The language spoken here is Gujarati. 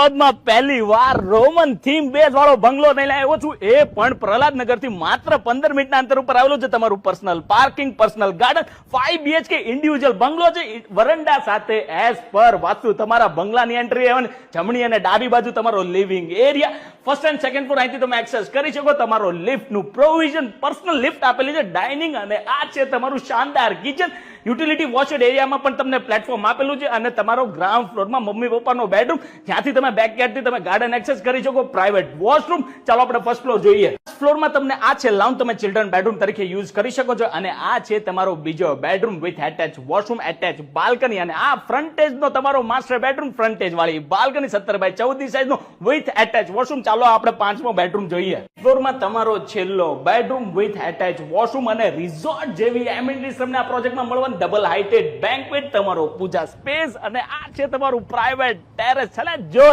અમદાવાદમાં પહેલી વાર રોમન થીમ બેઝ વાળો બંગલો લઈને આવ્યો છું, એ પણ પ્રહલાદનગર થી માત્ર 15 મિનિટના અંતર ઉપર આવેલો છે. તમારું personal parking, personal garden, 5 BHK individual bungalow છે, વરંડા સાથે એઝ પર વાસ્તુ. તમારા બંગલાની એન્ટ્રી આવે જમણી અને ડાબી બાજુ તમારો living area, first and second floor અહીંથી તમે એક્સેસ કરી શકો. તમારો લિફ્ટ નું પ્રોવિઝન, પર્સનલ લિફ્ટ આપેલી છે, ડાઇનિંગ, અને આ છે તમારું શાનદાર કિચન. યુટિલિટી વોશડ એરિયામાં પણ તમને પ્લેટફોર્મ આપેલું છે, અને તમારો ગ્રાઉન્ડ ફ્લોરમાં મમ્મી પપ્પાનો બેડરૂમ, જ્યાંથી તમે બેકયાર્ડથી તમે ગાર્ડન એક્સેસ કરી શકો. Private washroom. ચાલો આપણે ફર્સ્ટ ફ્લોર જોઈએ. ફર્સ્ટ ફ્લોરમાં તમને આ છે લાઉન્જ, તમે ચિલ્ડ્રન બેડરૂમ તરીકે યુઝ કરી શકો છો. અને આ છે તમારો બીજો bedroom with attach washroom, attach balcony, અને આ ફ્રન્ટેજ નો તમારો માસ્ટર બેડરૂમ, ફ્રન્ટેજ વાળી બાલ્કની, 17x14 સાઈઝ નો વિથ એટેચ વોશરૂમ. ચાલો આપણે પાંચમો બેડરૂમ જોઈએ. ફ્લોરમાં તમારો છેલ્લો બેડરૂમ વિથ એટેચ વોશરૂમ અને રિઝોર્ટ જેવી એમિનિટીઝ તમને આ પ્રોજેક્ટમાં મળવાની. ડબલ હાઇટેડ બેન્ક્વેટ, તમારો પૂજા સ્પેસ, અને આ છે તમારું પ્રાઇવેટ ટેરેસ. છે ને જો